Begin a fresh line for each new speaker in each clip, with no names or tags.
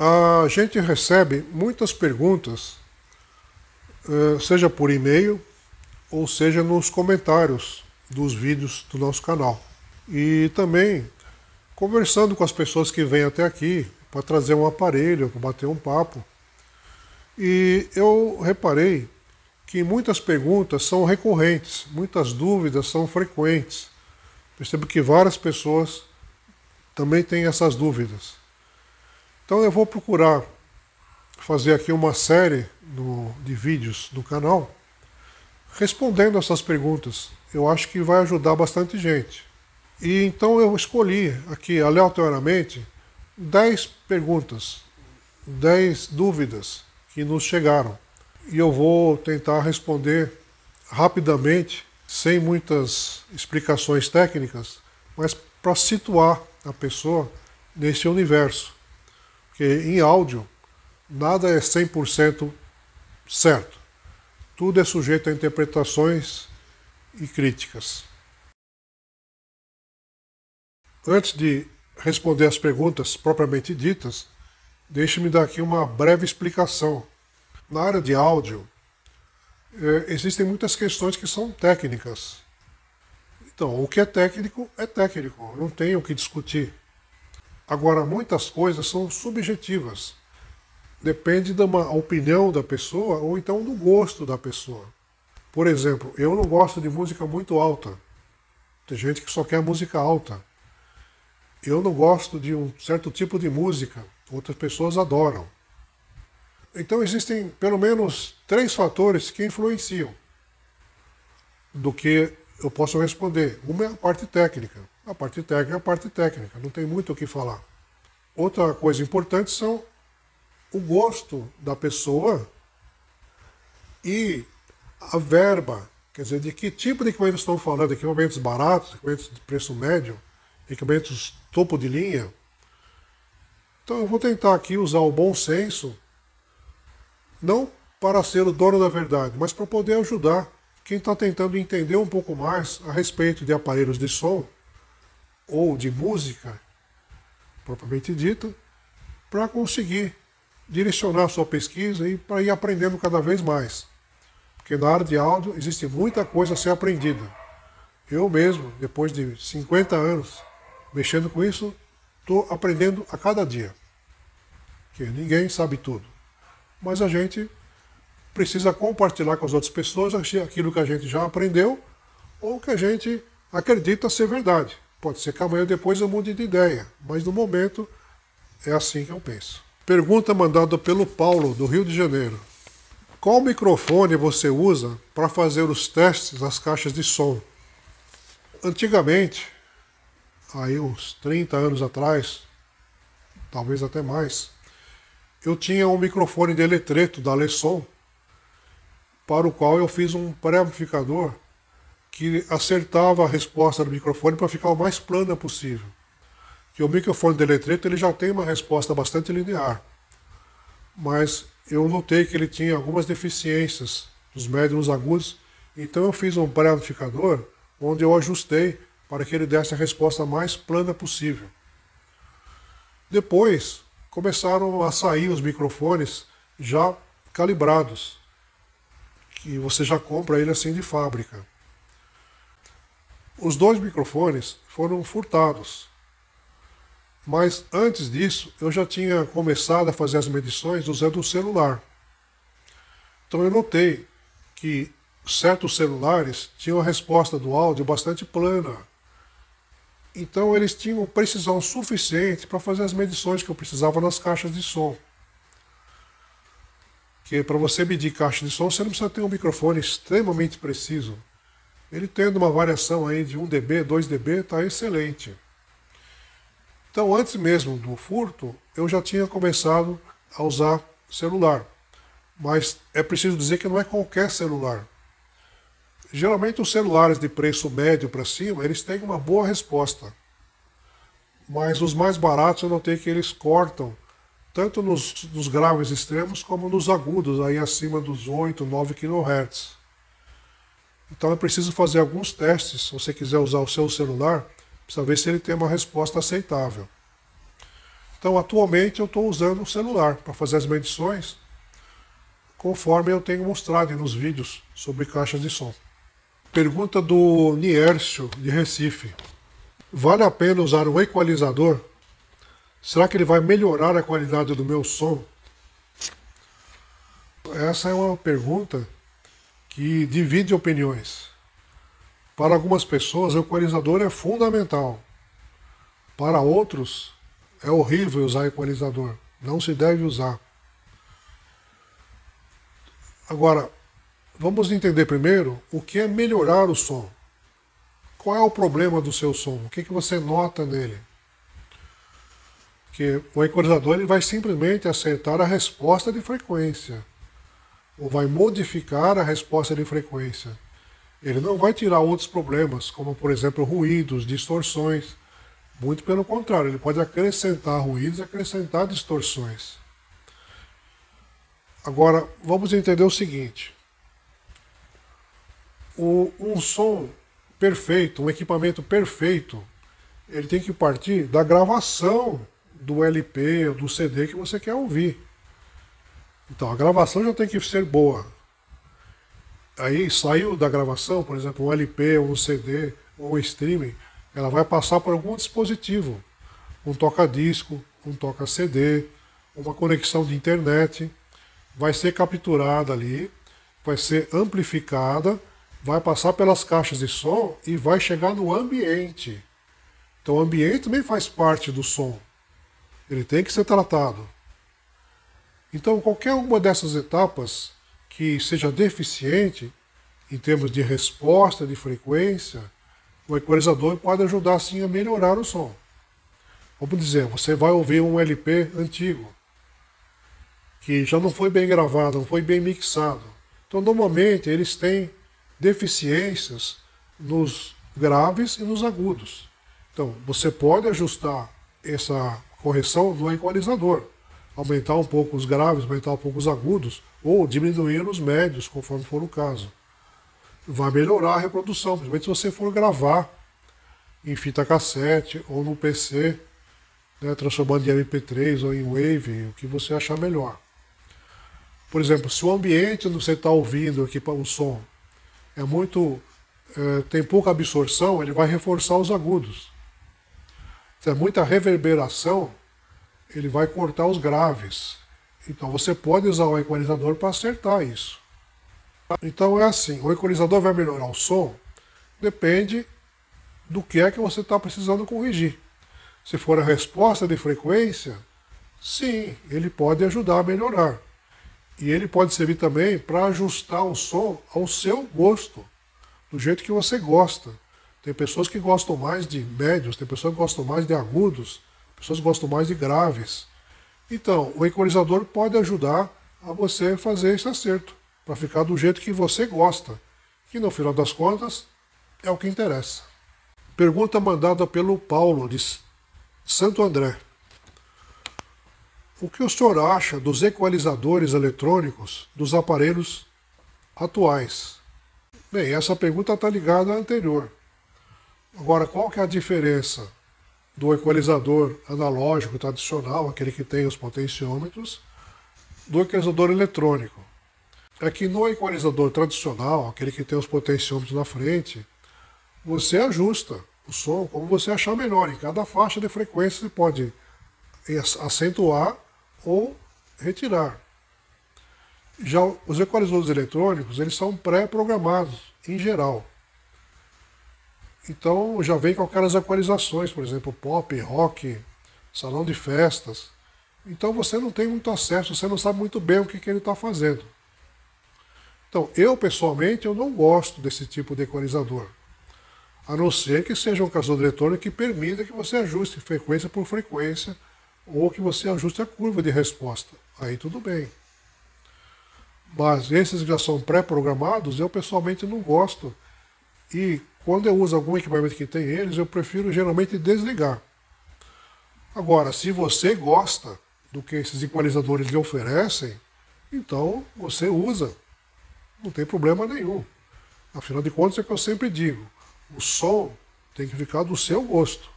A gente recebe muitas perguntas, seja por e-mail ou seja nos comentários dos vídeos do nosso canal. E também conversando com as pessoas que vêm até aqui para trazer um aparelho, para bater um papo. E eu reparei que muitas perguntas são recorrentes, muitas dúvidas são frequentes. Percebo que várias pessoas também têm essas dúvidas. Então eu vou procurar fazer aqui uma série de vídeos do canal respondendo essas perguntas. Eu acho que vai ajudar bastante gente. E então eu escolhi aqui aleatoriamente 10 perguntas, 10 dúvidas que nos chegaram. E eu vou tentar responder rapidamente, sem muitas explicações técnicas, mas para situar a pessoa nesse universo. Porque em áudio, nada é 100% certo. Tudo é sujeito a interpretações e críticas. Antes de responder as perguntas propriamente ditas, deixe-me dar aqui uma breve explicação. Na área de áudio, existem muitas questões que são técnicas. Então, o que é técnico, não tem o que discutir. Agora, muitas coisas são subjetivas. Depende da opinião da pessoa ou então do gosto da pessoa. Por exemplo, eu não gosto de música muito alta. Tem gente que só quer música alta. Eu não gosto de um certo tipo de música. Outras pessoas adoram. Então existem pelo menos 3 fatores que influenciam do que eu posso responder. Uma é a parte técnica. A parte técnica é a parte técnica. Não tem muito o que falar. Outra coisa importante são o gosto da pessoa e a verba, quer dizer, de que tipo de equipamentos estão falando, equipamentos baratos, equipamentos de preço médio, equipamentos topo de linha. Então eu vou tentar aqui usar o bom senso, não para ser o dono da verdade, mas para poder ajudar quem está tentando entender um pouco mais a respeito de aparelhos de som ou de música, propriamente dita, para conseguir direcionar a sua pesquisa e para ir aprendendo cada vez mais. Porque na área de áudio existe muita coisa a ser aprendida. Eu mesmo, depois de 50 anos mexendo com isso, estou aprendendo a cada dia. Porque ninguém sabe tudo. Mas a gente precisa compartilhar com as outras pessoas aquilo que a gente já aprendeu ou que a gente acredita ser verdade. Pode ser que amanhã depois eu mude de ideia, mas no momento é assim que eu penso. Pergunta mandada pelo Paulo, do Rio de Janeiro. Qual microfone você usa para fazer os testes das caixas de som? Antigamente, aí uns 30 anos atrás, talvez até mais, eu tinha um microfone de eletreto da Lesson, para o qual eu fiz um pré-amplificador que acertava a resposta do microfone para ficar o mais plana possível. Que o microfone de eletreto ele já tem uma resposta bastante linear, mas eu notei que ele tinha algumas deficiências nos médios e nos agudos, então eu fiz um pré-amplificador onde eu ajustei para que ele desse a resposta mais plana possível. Depois começaram a sair os microfones já calibrados, que você já compra ele assim de fábrica. Os 2 microfones foram furtados. Mas antes disso, eu já tinha começado a fazer as medições usando o celular. Então eu notei que certos celulares tinham a resposta do áudio bastante plana. Então eles tinham precisão suficiente para fazer as medições que eu precisava nas caixas de som. Que para você medir caixa de som, você não precisa ter um microfone extremamente preciso. Ele tendo uma variação aí de 1 dB, 2 dB, está excelente. Então, antes mesmo do furto, eu já tinha começado a usar celular. Mas é preciso dizer que não é qualquer celular. Geralmente os celulares de preço médio para cima, eles têm uma boa resposta. Mas os mais baratos eu notei que eles cortam, tanto nos graves extremos como nos agudos, aí acima dos 8, 9 kHz. Então é preciso fazer alguns testes, se você quiser usar o seu celular, precisa ver se ele tem uma resposta aceitável. Então, atualmente, eu estou usando o celular para fazer as medições, conforme eu tenho mostrado nos vídeos sobre caixas de som. Pergunta do Niércio, de Recife. Vale a pena usar um equalizador? Será que ele vai melhorar a qualidade do meu som? Essa é uma pergunta que divide opiniões. Para algumas pessoas, o equalizador é fundamental. Para outros, é horrível usar equalizador. Não se deve usar. Agora, vamos entender primeiro o que é melhorar o som. Qual é o problema do seu som? O que você nota nele? Que o equalizador ele vai simplesmente acertar a resposta de frequência. Ou vai modificar a resposta de frequência. Ele não vai tirar outros problemas, como por exemplo ruídos, distorções. Muito pelo contrário, ele pode acrescentar ruídos e acrescentar distorções. Agora, vamos entender o seguinte. Um som perfeito, um equipamento perfeito, ele tem que partir da gravação do LP ou do CD que você quer ouvir. Então, a gravação já tem que ser boa. Aí, saiu da gravação, por exemplo, um LP, um CD, ou um streaming, ela vai passar por algum dispositivo. Um toca-disco, um toca-CD, uma conexão de internet. Vai ser capturada ali, vai ser amplificada, vai passar pelas caixas de som e vai chegar no ambiente. Então, o ambiente também faz parte do som. Ele tem que ser tratado. Então, qualquer uma dessas etapas que seja deficiente, em termos de resposta de frequência, o equalizador pode ajudar sim a melhorar o som. Vamos dizer, você vai ouvir um LP antigo, que já não foi bem gravado, não foi bem mixado. Então, normalmente, eles têm deficiências nos graves e nos agudos. Então, você pode ajustar essa correção no equalizador. Aumentar um pouco os graves, aumentar um pouco os agudos, ou diminuir os médios, conforme for o caso. Vai melhorar a reprodução, principalmente se você for gravar em fita cassete ou no PC, né, transformando em MP3 ou em Wave, o que você achar melhor. Por exemplo, se o ambiente onde você está ouvindo aqui para o som tem pouca absorção, ele vai reforçar os agudos. Se é muita reverberação, ele vai cortar os graves. Então você pode usar o equalizador para acertar isso. Então é assim, o equalizador vai melhorar o som? Depende do que é que você está precisando corrigir. Se for a resposta de frequência, sim, ele pode ajudar a melhorar. E ele pode servir também para ajustar o som ao seu gosto, do jeito que você gosta. Tem pessoas que gostam mais de médios, tem pessoas que gostam mais de agudos, pessoas gostam mais de graves. Então, o equalizador pode ajudar a você fazer esse acerto, para ficar do jeito que você gosta, que no final das contas é o que interessa. Pergunta mandada pelo Paulo, de Santo André. O que o senhor acha dos equalizadores eletrônicos dos aparelhos atuais? Bem, essa pergunta está ligada à anterior. Agora, qual que é a diferença do equalizador analógico tradicional, aquele que tem os potenciômetros, do equalizador eletrônico? É que no equalizador tradicional, aquele que tem os potenciômetros na frente, você ajusta o som como você achar melhor. Em cada faixa de frequência você pode acentuar ou retirar. Já os equalizadores eletrônicos, eles são pré-programados, em geral. Então já vem com aquelas equalizações, por exemplo, pop, rock, salão de festas. Então você não tem muito acesso, você não sabe muito bem o que ele está fazendo. Então, eu pessoalmente eu não gosto desse tipo de equalizador. A não ser que seja um equalizador eletrônico que permita que você ajuste frequência por frequência ou que você ajuste a curva de resposta. Aí tudo bem. Mas esses que já são pré-programados, eu pessoalmente não gosto. E quando eu uso algum equipamento que tem eles, eu prefiro geralmente desligar. Agora, se você gosta do que esses equalizadores lhe oferecem, então você usa. Não tem problema nenhum. Afinal de contas, é o que eu sempre digo. O som tem que ficar do seu gosto.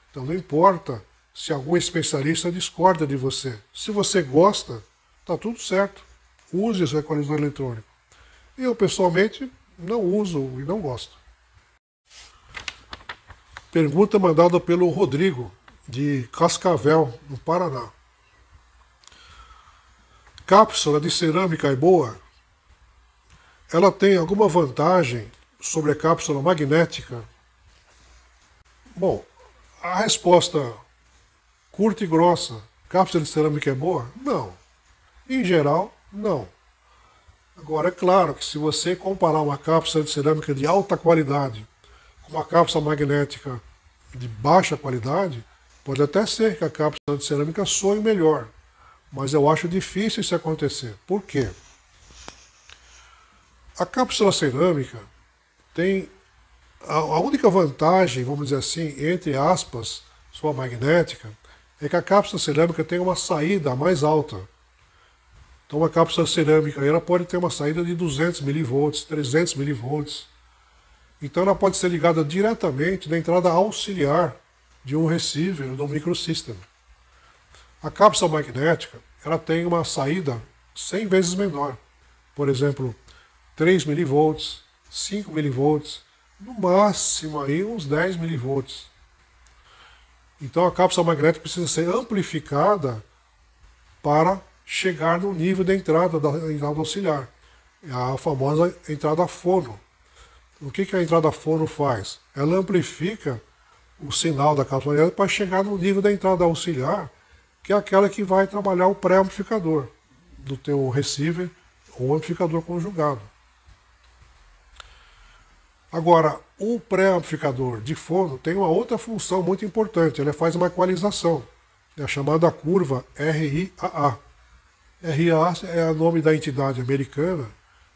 Então não importa se algum especialista discorda de você. Se você gosta, está tudo certo. Use esse equalizador eletrônico. Eu, pessoalmente, não uso e não gosto. Pergunta mandada pelo Rodrigo, de Cascavel, no Paraná. Cápsula de cerâmica é boa? Ela tem alguma vantagem sobre a cápsula magnética? Bom, a resposta curta e grossa, cápsula de cerâmica é boa? Não. Em geral, não. Agora, é claro que se você comparar uma cápsula de cerâmica de alta qualidade com uma cápsula magnética de baixa qualidade, pode até ser que a cápsula de cerâmica soe melhor, mas eu acho difícil isso acontecer. Por quê? A cápsula cerâmica tem a única vantagem, vamos dizer assim, entre aspas, sua magnética, é que a cápsula cerâmica tem uma saída mais alta. Então uma cápsula cerâmica ela pode ter uma saída de 200 mV, 300 mV. Então ela pode ser ligada diretamente na entrada auxiliar de um receiver ou de um microsystem. A cápsula magnética ela tem uma saída 100 vezes menor. Por exemplo, 3 mV, 5 mV, no máximo aí uns 10 mV. Então a cápsula magnética precisa ser amplificada para chegar no nível da entrada auxiliar. É a famosa entrada fono. O que a entrada fono faz? Ela amplifica o sinal da cápsula magnética para chegar no nível da entrada auxiliar, que é aquela que vai trabalhar o pré-amplificador do teu receiver ou amplificador conjugado. Agora, o pré-amplificador de fono tem uma outra função muito importante, ele faz uma equalização, é a chamada curva RIAA. RIAA é o nome da entidade americana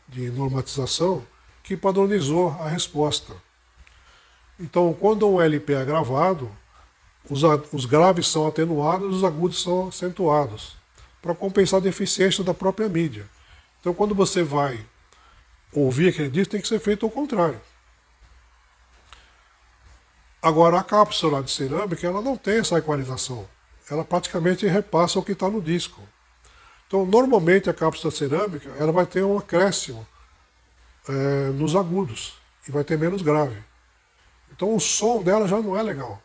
de normatização que padronizou a resposta. Então, quando um LP é gravado, os graves são atenuados e os agudos são acentuados, para compensar a deficiência da própria mídia. Então, quando você vai ouvir aquele disco, tem que ser feito ao contrário. Agora, a cápsula de cerâmica ela não tem essa equalização. Ela praticamente repassa o que está no disco. Então, normalmente, a cápsula cerâmica ela vai ter um acréscimo nos agudos e vai ter menos grave. Então, o som dela já não é legal.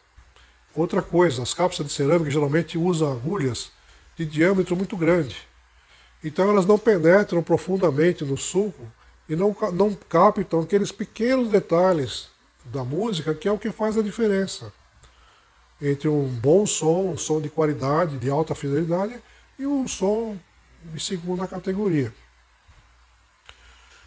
Outra coisa, as cápsulas de cerâmica geralmente usam agulhas de diâmetro muito grande. Então, elas não penetram profundamente no sulco e não captam aqueles pequenos detalhes da música, que é o que faz a diferença entre um bom som, um som de qualidade, de alta fidelidade, e um som de segunda categoria.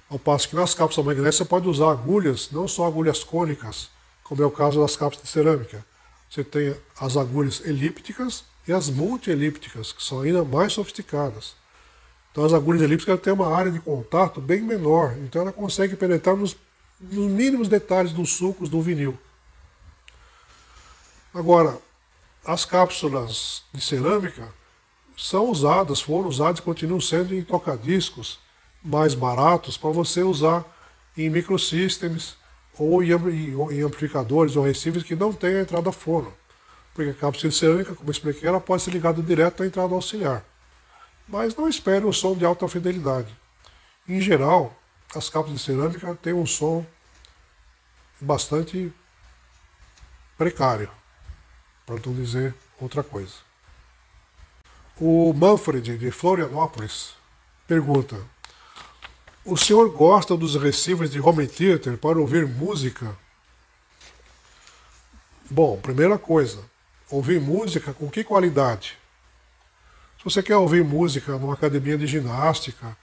Ao passo que nas cápsulas magnéticas você pode usar agulhas, não só agulhas cônicas, como é o caso das cápsulas de cerâmica. Você tem as agulhas elípticas e as multielípticas, que são ainda mais sofisticadas. Então as agulhas elípticas têm uma área de contato bem menor, então ela consegue penetrar nos mínimos detalhes dos sulcos do vinil. Agora, as cápsulas de cerâmica são usadas, foram usadas e continuam sendo em tocadiscos mais baratos para você usar em microsystems ou em amplificadores ou receivers que não têm a entrada fono. Porque a cápsula de cerâmica, como eu expliquei, ela pode ser ligada direto à entrada auxiliar. Mas não espere um som de alta fidelidade. Em geral, as cápsulas de cerâmica têm um som bastante precário, para não dizer outra coisa. O Manfred, de Florianópolis, pergunta: o senhor gosta dos receivers de home theater para ouvir música? Bom, primeira coisa, ouvir música com que qualidade? Se você quer ouvir música numa academia de ginástica,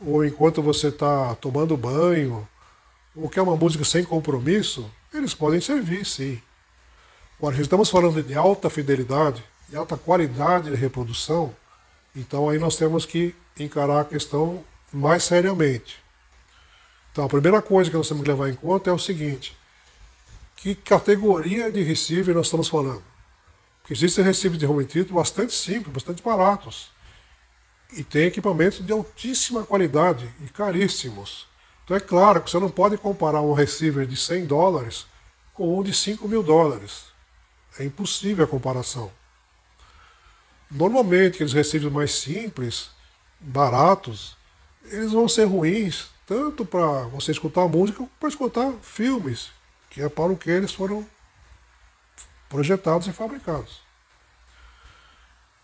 ou enquanto você está tomando banho, ou quer uma música sem compromisso, eles podem servir, sim. Agora, se estamos falando de alta fidelidade, de alta qualidade de reprodução, então aí nós temos que encarar a questão mais seriamente. Então, a primeira coisa que nós temos que levar em conta é o seguinte: que categoria de receiver nós estamos falando? Porque existem receivers de home theater bastante simples, bastante baratos. E tem equipamentos de altíssima qualidade e caríssimos. Então é claro que você não pode comparar um receiver de $100 com um de $5.000. É impossível a comparação. Normalmente, aqueles recibos mais simples, baratos, eles vão ser ruins, tanto para você escutar música, como para escutar filmes, que é para o que eles foram projetados e fabricados.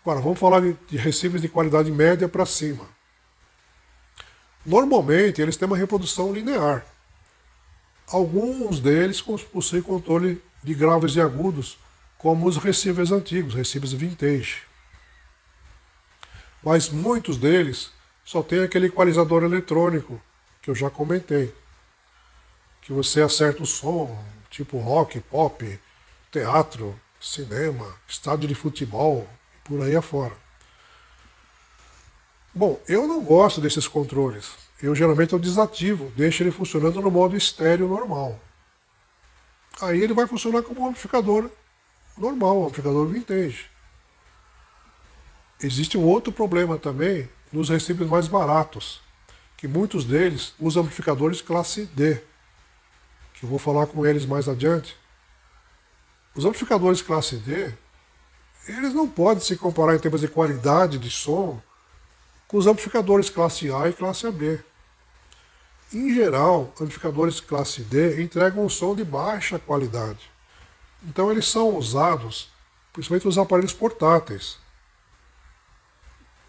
Agora, vamos falar de recibos de qualidade média para cima. Normalmente, eles têm uma reprodução linear. Alguns deles possuem controle de graves e agudos, como os receivers antigos, receivers vintage. Mas muitos deles só tem aquele equalizador eletrônico que eu já comentei, que você acerta o som, tipo rock, pop, teatro, cinema, estádio de futebol e por aí afora. Bom, eu não gosto desses controles. Geralmente eu desativo, deixo ele funcionando no modo estéreo normal. Aí ele vai funcionar como um amplificador normal, um amplificador vintage. Existe um outro problema também nos receivers mais baratos, que muitos deles usam amplificadores classe D, que eu vou falar com eles mais adiante. Os amplificadores classe D, eles não podem se comparar em termos de qualidade de som com os amplificadores classe A e classe AB. Em geral, amplificadores classe D entregam um som de baixa qualidade. Então eles são usados principalmente nos aparelhos portáteis.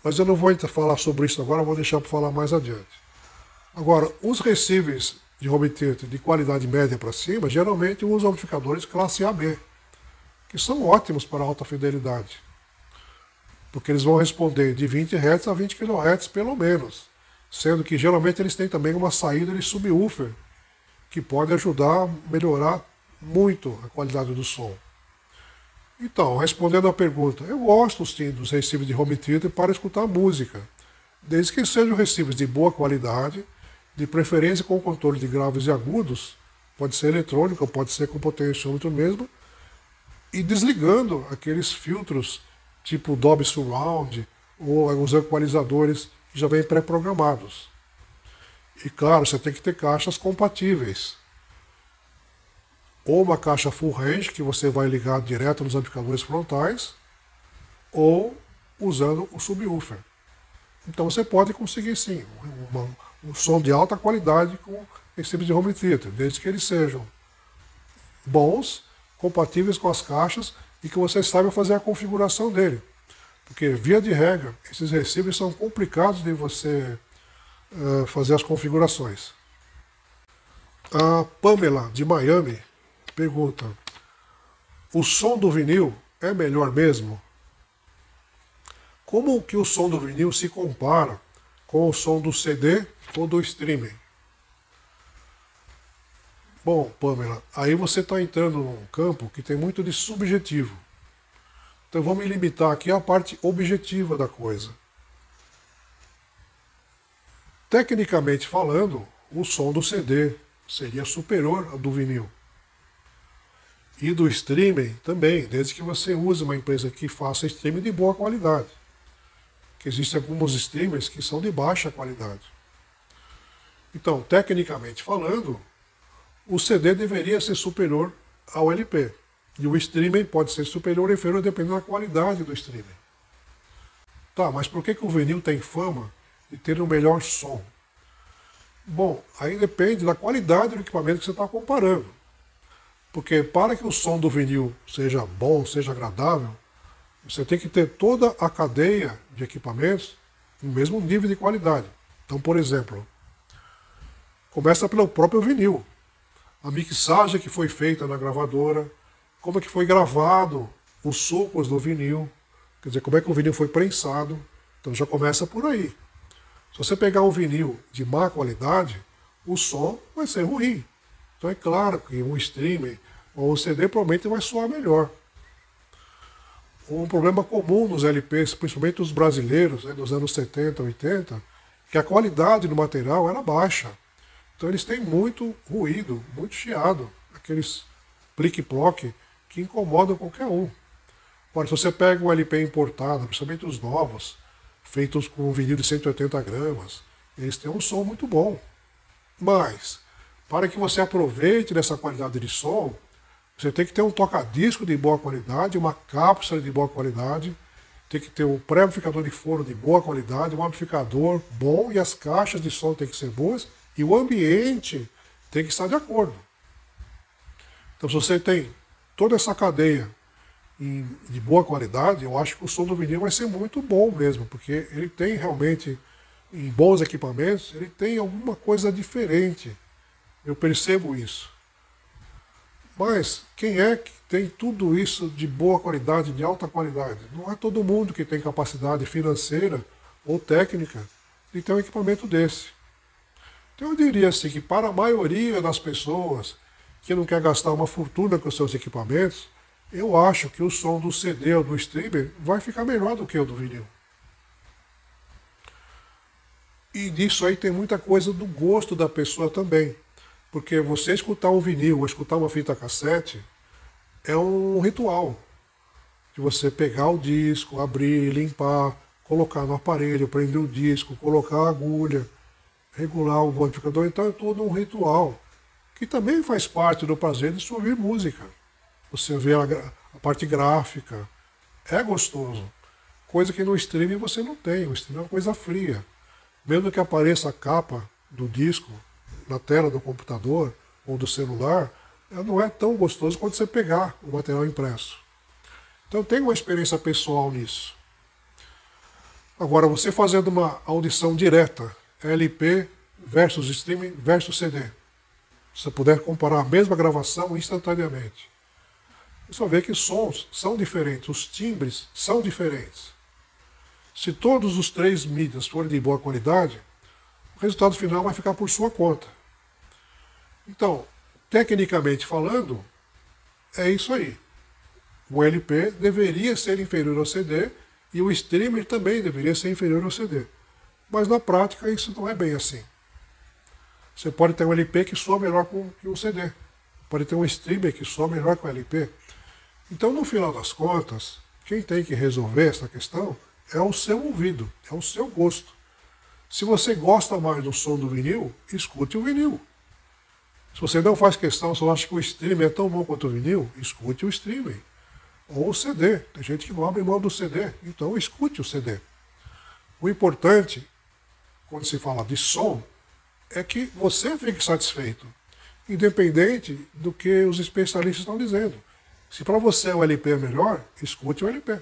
Mas eu não vou falar sobre isso agora, vou deixar para falar mais adiante. Agora, os receivers de home theater de qualidade média para cima, geralmente usam amplificadores classe AB, que são ótimos para alta fidelidade. Porque eles vão responder de 20 Hz a 20 kHz pelo menos. Sendo que geralmente eles têm também uma saída de subwoofer, que pode ajudar a melhorar muito a qualidade do som. Então, respondendo à pergunta, eu gosto sim dos receivers de home theater para escutar música, desde que sejam receivers de boa qualidade, de preferência com controle de graves e agudos, pode ser eletrônico, pode ser com potenciômetro mesmo, e desligando aqueles filtros tipo Dolby Surround ou os equalizadores que já vêm pré-programados. E claro, você tem que ter caixas compatíveis. Ou uma caixa full range, que você vai ligar direto nos amplificadores frontais, ou usando o subwoofer. Então você pode conseguir sim um som de alta qualidade com receivers de home theater, desde que eles sejam bons, compatíveis com as caixas e que você saiba fazer a configuração dele. Porque, via de regra, esses receivers são complicados de você fazer as configurações. A Pamela, de Miami, pergunta: o som do vinil é melhor mesmo? Como que o som do vinil se compara com o som do CD ou do streaming? Bom, Pamela, aí você está entrando num campo que tem muito de subjetivo. Então eu vou me limitar aqui à parte objetiva da coisa. Tecnicamente falando, o som do CD seria superior ao do vinil. E do streaming também, desde que você use uma empresa que faça streaming de boa qualidade. Que existem alguns streamers que são de baixa qualidade. Então, tecnicamente falando, o CD deveria ser superior ao LP. E o streaming pode ser superior ou inferior dependendo da qualidade do streaming. Tá, mas por que o vinil tem fama de ter um melhor som? Bom, aí depende da qualidade do equipamento que você está comparando. Porque para que o som do vinil seja bom, seja agradável, você tem que ter toda a cadeia de equipamentos no mesmo nível de qualidade. Então, por exemplo, começa pelo próprio vinil. A mixagem que foi feita na gravadora, como é que foi gravado os sucos do vinil, quer dizer, como é que o vinil foi prensado. Então já começa por aí. Se você pegar um vinil de má qualidade, o som vai ser ruim. Então é claro que um streaming ou um CD provavelmente vai soar melhor. Um problema comum nos LPs, principalmente os brasileiros, dos anos 70, 80, que a qualidade do material era baixa. Então eles têm muito ruído, muito chiado, aqueles plique-ploque que incomodam qualquer um. Agora, se você pega um LP importado, principalmente os novos, feitos com vinil de 180 gramas, eles têm um som muito bom. Mas, para que você aproveite dessa qualidade de som, você tem que ter um toca-disco de boa qualidade, uma cápsula de boa qualidade, tem que ter um pré-amplificador de foro de boa qualidade, um amplificador bom e as caixas de som tem que ser boas e o ambiente tem que estar de acordo. Então, se você tem toda essa cadeia de boa qualidade, eu acho que o som do vinil vai ser muito bom mesmo, porque ele tem realmente, em bons equipamentos, ele tem alguma coisa diferente. Eu percebo isso. Mas quem é que tem tudo isso de boa qualidade, de alta qualidade? Não é todo mundo que tem capacidade financeira ou técnica de ter um equipamento desse. Então eu diria assim que para a maioria das pessoas que não quer gastar uma fortuna com seus equipamentos, eu acho que o som do CD ou do streamer vai ficar melhor do que o do vinil. E disso aí tem muita coisa do gosto da pessoa também. Porque você escutar um vinil ou escutar uma fita cassete é um ritual. De você pegar o disco, abrir, limpar, colocar no aparelho, prender o disco, colocar a agulha, regular o amplificador. Então é todo um ritual que também faz parte do prazer de se ouvir música. Você vê a parte gráfica, é gostoso. Coisa que no streaming você não tem, o streaming é uma coisa fria. Mesmo que apareça a capa do disco na tela do computador ou do celular, não é tão gostoso quanto você pegar o material impresso. Então tem uma experiência pessoal nisso. Agora, você fazendo uma audição direta, LP versus streaming versus CD, se você puder comparar a mesma gravação instantaneamente, você vai ver que os sons são diferentes, os timbres são diferentes. Se todos os três mídias forem de boa qualidade, o resultado final vai ficar por sua conta. Então, tecnicamente falando, é isso aí. O LP deveria ser inferior ao CD e o streamer também deveria ser inferior ao CD. Mas na prática isso não é bem assim. Você pode ter um LP que soa melhor que um CD. Pode ter um streamer que soa melhor que o LP. Então, no final das contas, quem tem que resolver essa questão é o seu ouvido, é o seu gosto. Se você gosta mais do som do vinil, escute o vinil. Se você não faz questão, só acha que o streaming é tão bom quanto o vinil, escute o streaming. Ou o CD. Tem gente que não abre mão do CD, então escute o CD. O importante, quando se fala de som, é que você fique satisfeito, independente do que os especialistas estão dizendo. Se para você o LP é melhor, escute o LP.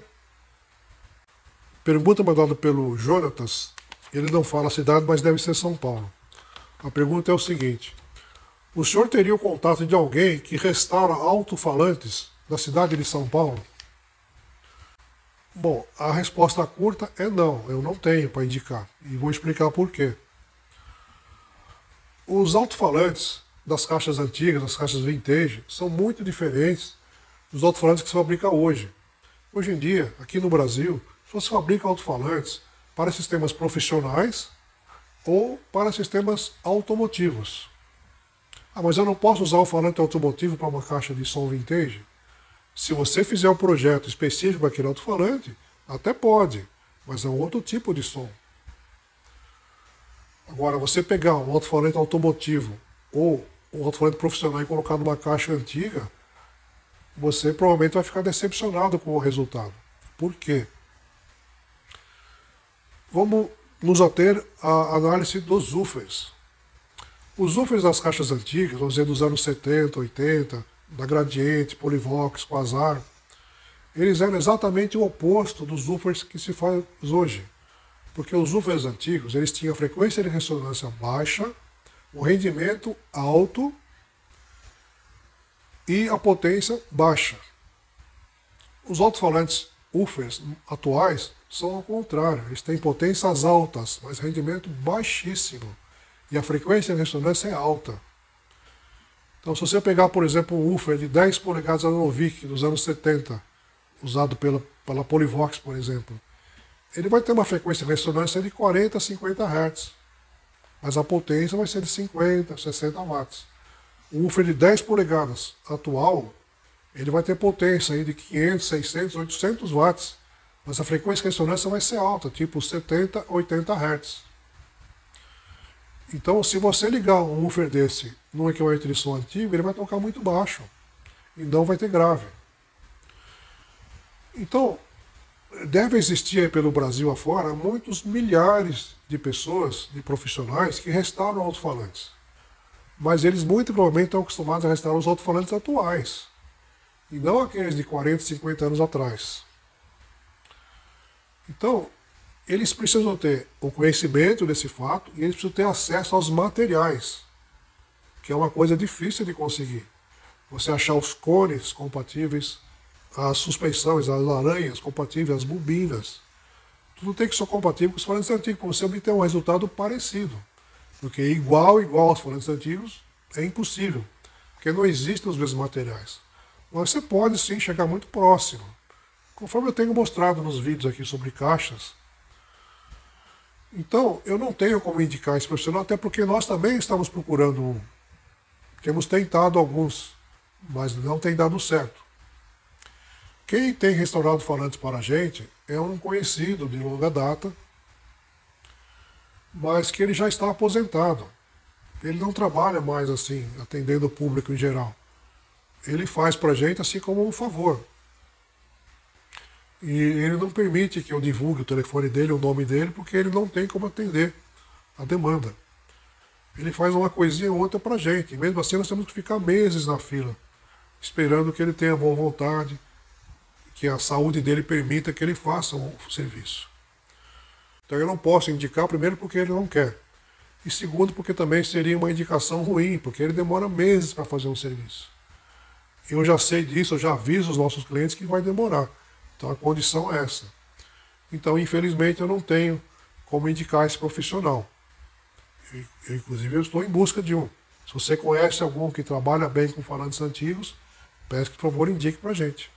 Pergunta mandada pelo Jonatas, ele não fala a cidade, mas deve ser São Paulo. A pergunta é o seguinte: o senhor teria o contato de alguém que restaura alto-falantes da cidade de São Paulo? Bom, a resposta curta é não, eu não tenho para indicar. E vou explicar por quê. Os alto-falantes das caixas antigas, das caixas vintage, são muito diferentes dos alto-falantes que se fabricam hoje. Hoje em dia, aqui no Brasil, só se fabrica alto-falantes para sistemas profissionais ou para sistemas automotivos. Ah, mas eu não posso usar o falante automotivo para uma caixa de som vintage? Se você fizer um projeto específico para aquele alto-falante, até pode, mas é um outro tipo de som. Agora, você pegar um alto-falante automotivo ou um alto-falante profissional e colocar numa caixa antiga, você provavelmente vai ficar decepcionado com o resultado. Por quê? Vamos nos ater à análise dos woofers. Os woofers das caixas antigas, vamos dizer dos anos 70, 80, da Gradiente, Polivox, Quasar, eles eram exatamente o oposto dos woofers que se faz hoje. Porque os woofers antigos, eles tinham frequência de ressonância baixa, o rendimento alto e a potência baixa. Os alto-falantes woofers atuais são ao contrário, eles têm potências altas, mas rendimento baixíssimo. E a frequência de ressonância é alta. Então, se você pegar, por exemplo, um woofer de 10 polegadas Anovic dos anos 70, usado pela Polivox, por exemplo, ele vai ter uma frequência de ressonância de 40 a 50 Hz, mas a potência vai ser de 50, 60 watts. O woofer de 10 polegadas atual, ele vai ter potência aí de 500, 600, 800 watts, mas a frequência de ressonância vai ser alta, tipo 70, 80 Hz. Então, se você ligar um woofer desse num equipamento de som antigo, ele vai tocar muito baixo e não vai ter grave. Então, Deve existir aí pelo Brasil afora muitos milhares de pessoas, de profissionais, que restauram alto-falantes. Mas eles muito provavelmente estão acostumados a restaurar os alto-falantes atuais, e não aqueles de 40, 50 anos atrás. Então, eles precisam ter o conhecimento desse fato e eles precisam ter acesso aos materiais, que é uma coisa difícil de conseguir. Você achar os cones compatíveis, as suspensões, as aranhas compatíveis, as bobinas. Tudo tem que ser compatível com os falantes antigos, para você obter um resultado parecido. Porque igual aos falantes antigos é impossível, porque não existem os mesmos materiais. Mas você pode sim chegar muito próximo. Conforme eu tenho mostrado nos vídeos aqui sobre caixas. Então, eu não tenho como indicar esse profissional, até porque nós também estamos procurando um. Temos tentado alguns, mas não tem dado certo. Quem tem restaurado falantes para a gente é um conhecido de longa data, mas que ele já está aposentado. Ele não trabalha mais assim, atendendo o público em geral. Ele faz para a gente assim como um favor. E ele não permite que eu divulgue o telefone dele, o nome dele, porque ele não tem como atender a demanda. Ele faz uma coisinha ou outra para a gente. E mesmo assim nós temos que ficar meses na fila, esperando que ele tenha boa vontade, que a saúde dele permita que ele faça o serviço. Então eu não posso indicar, primeiro porque ele não quer. E segundo porque também seria uma indicação ruim, porque ele demora meses para fazer um serviço. Eu já sei disso, eu já aviso os nossos clientes que vai demorar. Então a condição é essa. Então infelizmente eu não tenho como indicar esse profissional. Inclusive eu estou em busca de um. Se você conhece algum que trabalha bem com falantes antigos, peço que por favor indique para a gente.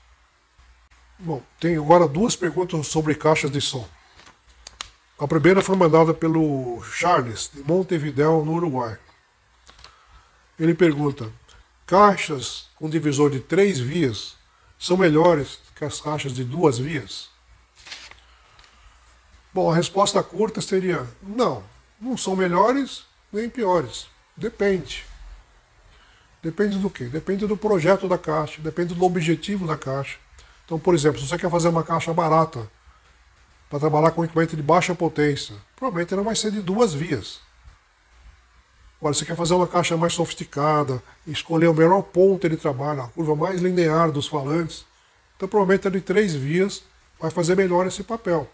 Bom, tenho agora duas perguntas sobre caixas de som. A primeira foi mandada pelo Charles, de Montevidéu, no Uruguai. Ele pergunta: caixas com divisor de 3 vias são melhores que as caixas de 2 vias? Bom, a resposta curta seria: não são melhores nem piores. Depende. Depende do quê? Depende do projeto da caixa, depende do objetivo da caixa. Então, por exemplo, se você quer fazer uma caixa barata para trabalhar com equipamento de baixa potência, provavelmente ela vai ser de 2 vias. Agora, se você quer fazer uma caixa mais sofisticada, escolher o melhor ponto de trabalho, a curva mais linear dos falantes, então provavelmente a de 3 vias vai fazer melhor esse papel.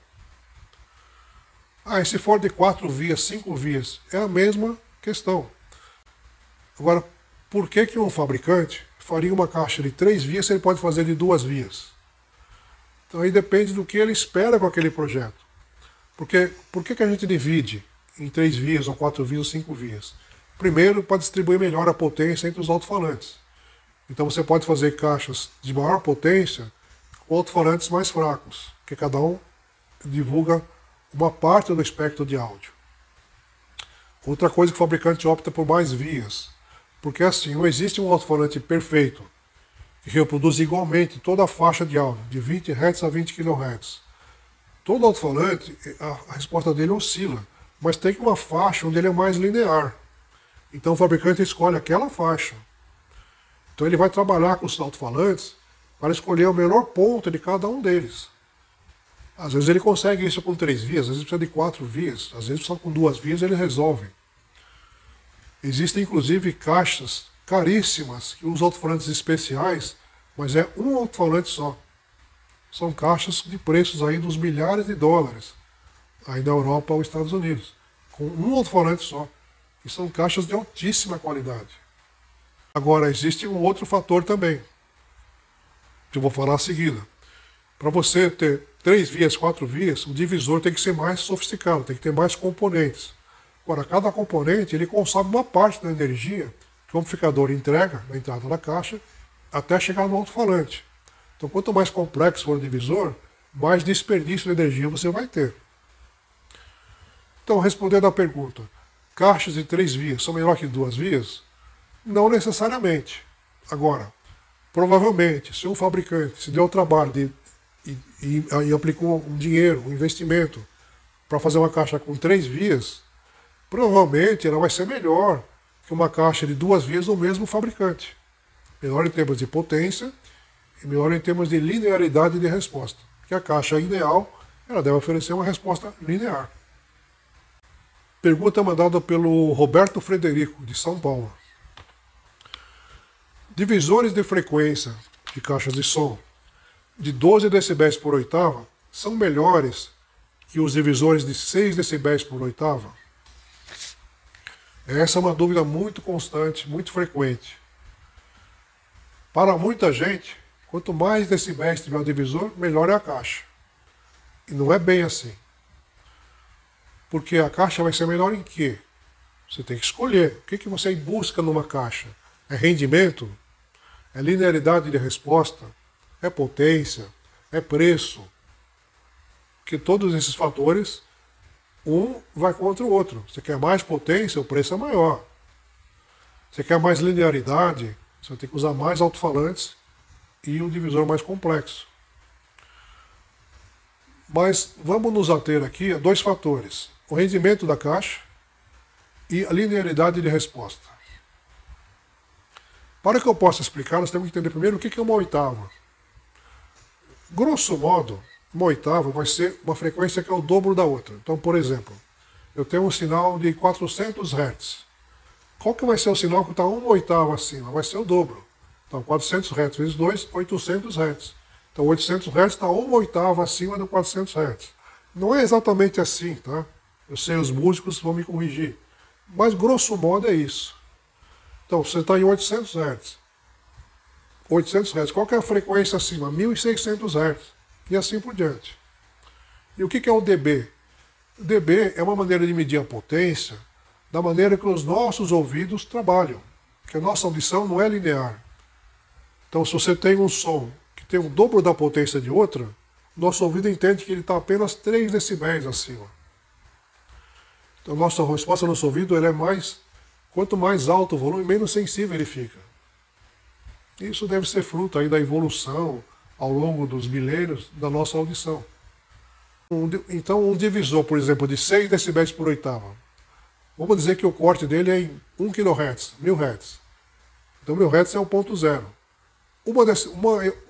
E se for de 4 vias, 5 vias, é a mesma questão. Agora, por que um fabricante faria uma caixa de 3 vias se ele pode fazer de 2 vias? Então aí depende do que ele espera com aquele projeto. Porque por que a gente divide em 3 vias, ou 4 vias, ou 5 vias? Primeiro, para distribuir melhor a potência entre os alto-falantes. Então você pode fazer caixas de maior potência com alto-falantes mais fracos, que cada um divulga uma parte do espectro de áudio. Outra coisa que o fabricante opta por mais vias, porque assim, não existe um alto-falante perfeito, que reproduz igualmente toda a faixa de áudio, de 20 Hz a 20 kHz. Todo alto-falante, a resposta dele oscila, mas tem uma faixa onde ele é mais linear. Então o fabricante escolhe aquela faixa. Então ele vai trabalhar com os alto-falantes para escolher o melhor ponto de cada um deles. Às vezes ele consegue isso com 3 vias, às vezes precisa de 4 vias, às vezes só com 2 vias ele resolve. Existem inclusive caixas caríssimas que usam alto-falantes especiais, mas é um alto-falante só. São caixas de preços aí dos milhares de dólares, aí na Europa ou Estados Unidos, com um alto-falante só. E são caixas de altíssima qualidade. Agora, existe um outro fator também, que eu vou falar a seguida. Para você ter 3 vias, 4 vias, o divisor tem que ser mais sofisticado, tem que ter mais componentes. Agora, cada componente ele consome uma parte da energia que o amplificador entrega na entrada da caixa até chegar no alto-falante. Então, quanto mais complexo for o divisor, mais desperdício de energia você vai ter. Então, respondendo à pergunta, caixas de 3 vias são melhor que 2 vias? Não necessariamente. Agora, provavelmente, se um fabricante se deu o trabalho e aplicou um dinheiro, um investimento, para fazer uma caixa com 3 vias, provavelmente ela vai ser melhor que uma caixa de 2 vias do mesmo fabricante. Melhor em termos de potência e melhor em termos de linearidade de resposta, Porque a caixa ideal, ela deve oferecer uma resposta linear. Pergunta mandada pelo Roberto Frederico, de São Paulo. Divisores de frequência de caixas de som de 12 decibéis por oitava são melhores que os divisores de 6 decibéis por oitava? Essa é uma dúvida muito constante, muito frequente. Para muita gente, quanto mais decibéis tiver o divisor, melhor é a caixa. E não é bem assim. Porque a caixa vai ser melhor em quê? Você tem que escolher. O que você busca numa caixa? É rendimento? É linearidade de resposta? É potência? É preço? Porque todos esses fatores, um vai contra o outro. Você quer mais potência, o preço é maior. Você quer mais linearidade, você vai ter que usar mais alto-falantes e um divisor mais complexo. Mas vamos nos ater aqui a dois fatores: o rendimento da caixa e a linearidade de resposta. Para que eu possa explicar, nós temos que entender primeiro o que é uma oitava. Grosso modo, uma oitava vai ser uma frequência que é o dobro da outra. Então, por exemplo, eu tenho um sinal de 400 Hz. Qual que vai ser o sinal que está uma oitava acima? Vai ser o dobro. Então, 400 Hz vezes 2, 800 Hz. Então, 800 Hz está uma oitava acima do 400 Hz. Não é exatamente assim, tá? Eu sei, os músicos vão me corrigir. Mas, grosso modo, é isso. Então, você está em 800 Hz. 800 Hz. Qual que é a frequência acima? 1600 Hz. E assim por diante. E o que é o dB? O dB é uma maneira de medir a potência da maneira que os nossos ouvidos trabalham. Porque a nossa audição não é linear. Então, se você tem um som que tem o dobro da potência de outra, nosso ouvido entende que ele está apenas 3 decibéis acima. Então, a nossa resposta no nosso ouvido ela é mais... Quanto mais alto o volume, menos sensível ele fica. Isso deve ser fruto aí da evolução ao longo dos milênios da nossa audição. Então, um divisor, por exemplo, de 6 decibéis por oitava. Vamos dizer que o corte dele é em 1 kHz, 1000 Hz. Então, 1000 Hz é 1.0.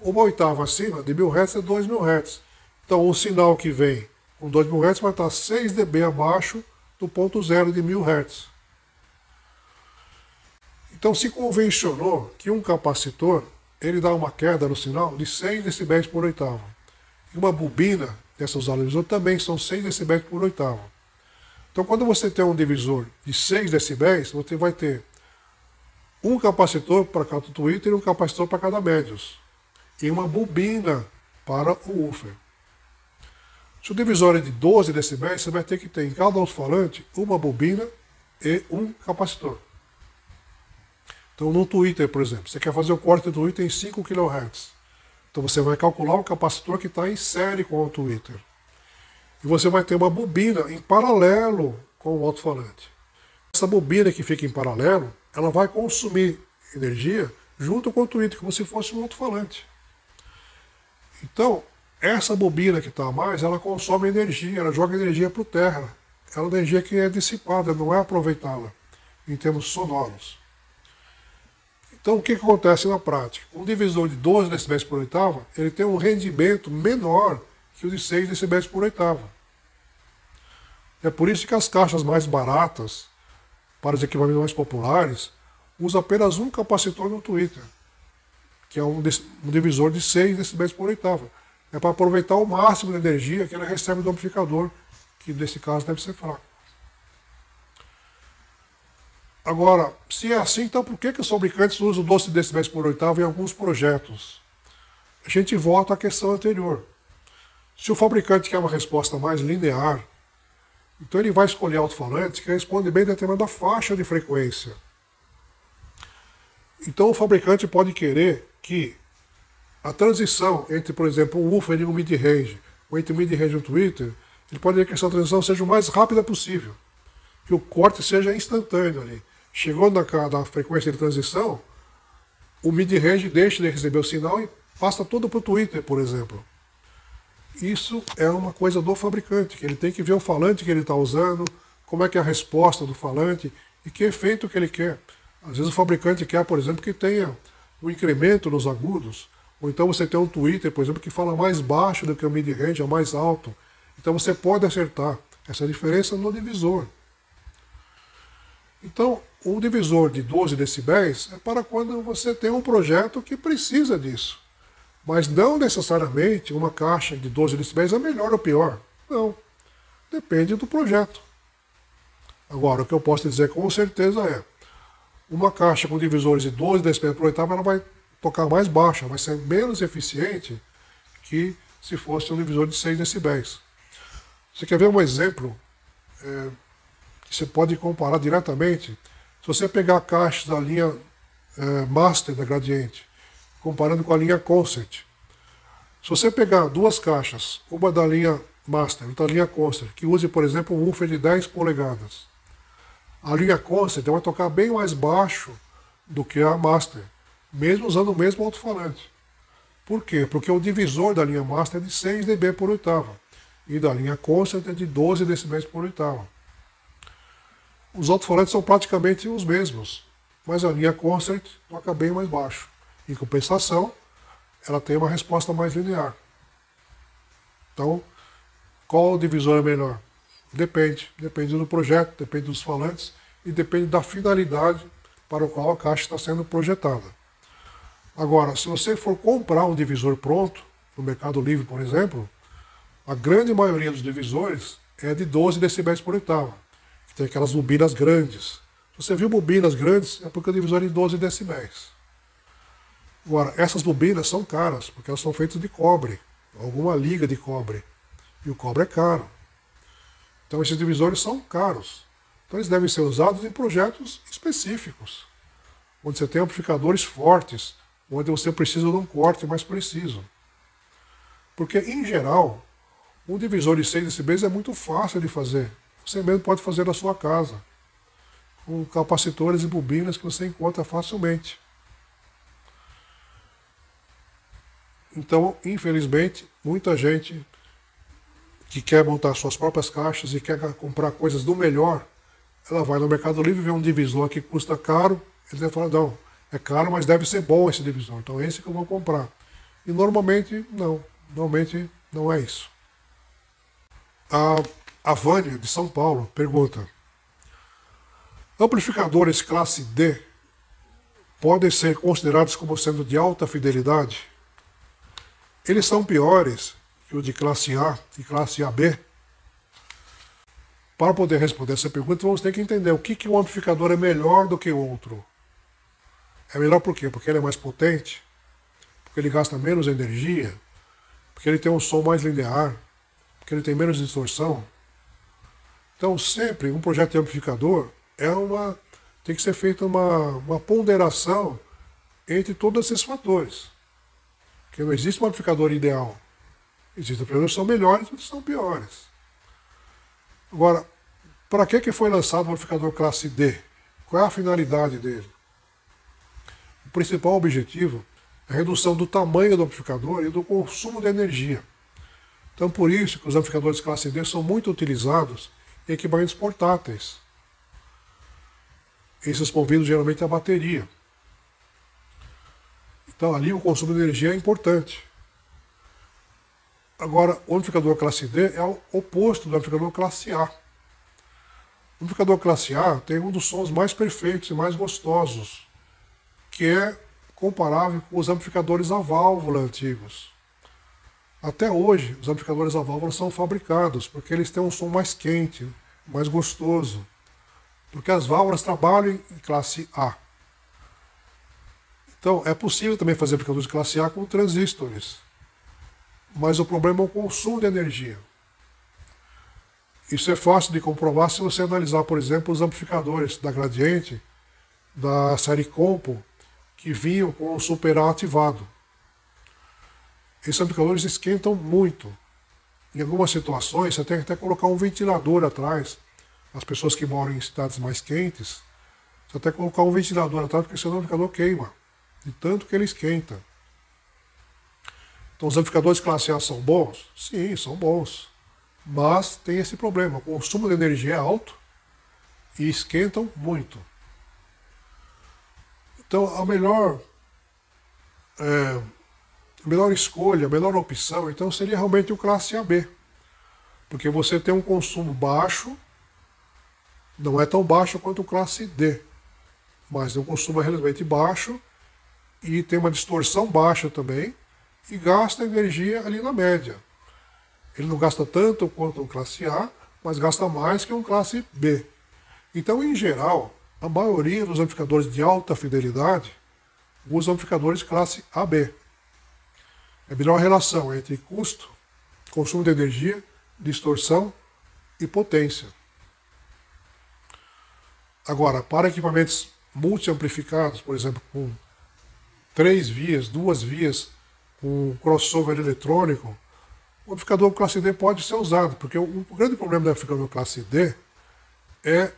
Uma oitava acima de 1000 Hz é 2000 Hz. Então, o sinal que vem com 2000 Hz vai estar 6 dB abaixo do ponto zero de 1000 Hz. Então, se convencionou que um capacitor ele dá uma queda no sinal de 6 decibéis por oitava. E uma bobina dessa usada divisor também são 6 decibéis por oitava. Então, quando você tem um divisor de 6 decibéis, você vai ter um capacitor para cada tweeter e um capacitor para cada médios. E uma bobina para o woofer. Se o divisor é de 12 decibéis, você vai ter que ter em cada alto-falante uma bobina e um capacitor. Então, no tweeter, por exemplo, você quer fazer o corte do tweeter em 5 kHz. Então, você vai calcular o capacitor que está em série com o tweeter. E você vai ter uma bobina em paralelo com o alto-falante. Essa bobina que fica em paralelo, ela vai consumir energia junto com o tweeter, como se fosse um alto-falante. Então, essa bobina que está a mais, ela consome energia, ela joga energia para o terra. Ela é energia que é dissipada, não é aproveitá-la em termos sonoros. Então, o que acontece na prática? Um divisor de 12 decibéis por oitava, ele tem um rendimento menor que o de 6 decibéis por oitava. É por isso que as caixas mais baratas, para os equipamentos mais populares, usam apenas um capacitor no tweeter, que é um divisor de 6 decibéis por oitava. É para aproveitar o máximo de energia que ele recebe do amplificador, que nesse caso deve ser fraco. Agora, se é assim, então por que os fabricantes usam 12 decibéis por oitava em alguns projetos? A gente volta à questão anterior. Se o fabricante quer uma resposta mais linear, então ele vai escolher alto-falantes que respondem bem a determinada faixa de frequência. Então o fabricante pode querer que a transição entre, por exemplo, um woofer e um mid-range, ou entre um mid-range e um tweeter, ele pode querer que essa transição seja o mais rápida possível. Que o corte seja instantâneo ali. Chegou na frequência de transição, o mid-range deixa de receber o sinal e passa todo para o tweeter, por exemplo. Isso é uma coisa do fabricante, que ele tem que ver o falante que ele está usando, como é que é a resposta do falante e que efeito que ele quer. Às vezes o fabricante quer, por exemplo, que tenha um incremento nos agudos, Ou então você tem um tweeter, por exemplo, que fala mais baixo do que o mid-range, é mais alto. Então você pode acertar essa diferença no divisor. Então, um divisor de 12 decibéis é para quando você tem um projeto que precisa disso. Mas não necessariamente uma caixa de 12 decibéis é melhor ou pior. Não. Depende do projeto. Agora, o que eu posso dizer com certeza é, uma caixa com divisores de 12 decibéis por oitava, ela vai tocar mais baixa, vai ser menos eficiente que se fosse um divisor de 6 decibéis. Você quer ver um exemplo que você pode comparar diretamente? Se você pegar caixas da linha Master da Gradiente, comparando com a linha Concert. Se você pegar duas caixas, uma da linha Master e outra da linha Concert, que use, por exemplo, um woofer de 10 polegadas, a linha Concert vai tocar bem mais baixo do que a Master, mesmo usando o mesmo alto-falante. Por quê? Porque o divisor da linha Master é de 6 dB por oitava e da linha Concert é de 12 decibéis por oitava. Os alto-falantes são praticamente os mesmos, mas a linha Concert toca bem mais baixo. Em compensação, ela tem uma resposta mais linear. Então, qual divisor é melhor? Depende. Depende do projeto, depende dos falantes e depende da finalidade para o qual a caixa está sendo projetada. Agora, se você for comprar um divisor pronto, no Mercado Livre, por exemplo, a grande maioria dos divisores é de 12 decibéis por oitava. Tem aquelas bobinas grandes. Se você viu bobinas grandes, é porque o divisor é de 12 decibéis. Agora, essas bobinas são caras, porque elas são feitas de cobre, alguma liga de cobre. E o cobre é caro. Então esses divisores são caros. Então eles devem ser usados em projetos específicos, onde você tem amplificadores fortes, onde você precisa de um corte mais preciso. Porque, em geral, um divisor de 6 decibéis é muito fácil de fazer. Você mesmo pode fazer na sua casa, com capacitores e bobinas que você encontra facilmente. Então, infelizmente, muita gente que quer montar suas próprias caixas e quer comprar coisas do melhor, ela vai no Mercado Livre, vê um divisor que custa caro, ele vai falar, não, é caro, mas deve ser bom esse divisor, então é esse que eu vou comprar. E normalmente não é isso. A Vânia, de São Paulo, pergunta, amplificadores classe D podem ser considerados como sendo de alta fidelidade? Eles são piores que o de classe A e classe AB? Para poder responder essa pergunta, vamos ter que entender o que um amplificador é melhor do que o outro. É melhor por quê? Porque ele é mais potente, porque ele gasta menos energia, porque ele tem um som mais linear, porque ele tem menos distorção. Então, sempre um projeto de amplificador tem que ser feita uma ponderação entre todos esses fatores. Porque não existe um amplificador ideal. Existem amplificadores que são melhores e outros que são piores. Agora, para que foi lançado o amplificador classe D? Qual é a finalidade dele? O principal objetivo é a redução do tamanho do amplificador e do consumo de energia. Então, por isso que os amplificadores classe D são muito utilizados em equipamentos portáteis. Esses movidos geralmente a bateria. Então ali o consumo de energia é importante. Agora, o amplificador classe D é o oposto do amplificador classe A. O amplificador classe A tem um dos sons mais perfeitos e mais gostosos, que é comparável com os amplificadores a válvula antigos. Até hoje, os amplificadores a válvula são fabricados, porque eles têm um som mais quente, mais gostoso. Porque as válvulas trabalham em classe A. Então, é possível também fazer amplificadores de classe A com transistores. Mas o problema é o consumo de energia. Isso é fácil de comprovar se você analisar, por exemplo, os amplificadores da Gradiente, da série Compo, que vinham com o Super A ativado. Esses amplificadores esquentam muito. Em algumas situações, você tem que até colocar um ventilador atrás. As pessoas que moram em cidades mais quentes, você até colocar um ventilador atrás, porque senão o amplificador queima, de tanto que ele esquenta. Então os amplificadores classe A são bons? Sim, são bons. Mas tem esse problema, o consumo de energia é alto e esquentam muito. Então a melhor a melhor escolha, a melhor opção, então seria realmente o classe AB. Porque você tem um consumo baixo, não é tão baixo quanto o classe D, mas o consumo é relativamente baixo e tem uma distorção baixa também e gasta energia ali na média. Ele não gasta tanto quanto o classe A, mas gasta mais que um classe B. Então, em geral, a maioria dos amplificadores de alta fidelidade usam amplificadores classe AB. É a melhor relação entre custo, consumo de energia, distorção e potência. Agora, para equipamentos multi-amplificados, por exemplo, com 3 vias, 2 vias, com crossover eletrônico, o amplificador classe D pode ser usado, porque o grande problema do amplificador classe D é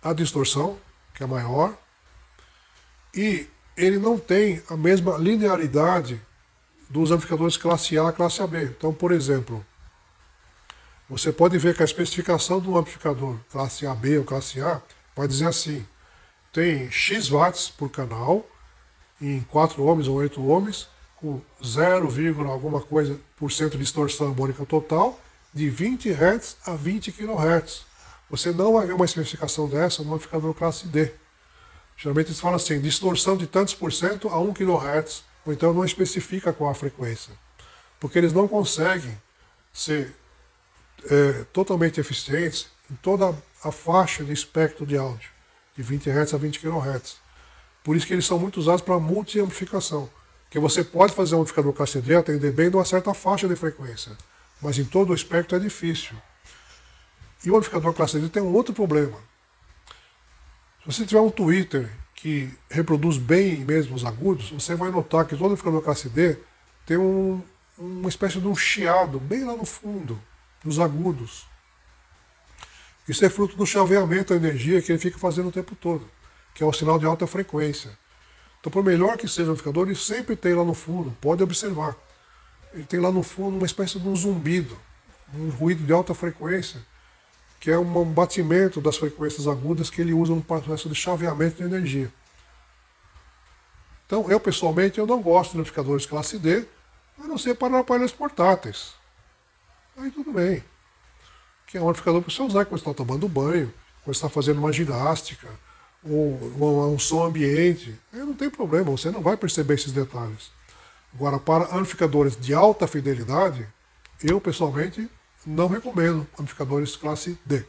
a distorção, que é maior, e ele não tem a mesma linearidade dos amplificadores classe A e classe AB. Então, por exemplo, você pode ver que a especificação do amplificador classe AB ou classe A vai dizer assim, tem X watts por canal, em 4 ohms ou 8 ohms, com 0, alguma coisa por cento de distorção harmônica total, de 20 Hz a 20 kHz. Você não vai ver uma especificação dessa no amplificador classe D. Geralmente eles falam assim, distorção de tantos por cento a 1 kHz, ou então não especifica qual a frequência. Porque eles não conseguem ser totalmente eficientes em toda a faixa de espectro de áudio, de 20 Hz a 20 kHz. Por isso que eles são muito usados para multi-amplificação. Porque você pode fazer um amplificador classe D atender bem de uma certa faixa de frequência, mas em todo o espectro é difícil. E o amplificador classe D tem um outro problema. Se você tiver um tweeter que reproduz bem mesmo os agudos, você vai notar que todo amplificador classe D tem uma espécie de um chiado bem lá no fundo, nos agudos. Isso é fruto do chaveamento da energia que ele fica fazendo o tempo todo, que é o sinal de alta frequência. Então, por melhor que seja o amplificador, ele sempre tem lá no fundo, pode observar. Ele tem lá no fundo uma espécie de um zumbido, um ruído de alta frequência, que é um batimento das frequências agudas que ele usa no processo de chaveamento de energia. Então, eu pessoalmente eu não gosto de amplificadores classe D, a não ser para aparelhos portáteis. Aí tudo bem. Que é um amplificador para você usar quando você está tomando banho, quando você está fazendo uma ginástica, ou um som ambiente. Aí não tem problema, você não vai perceber esses detalhes. Agora, para amplificadores de alta fidelidade, eu pessoalmente não recomendo amplificadores classe D.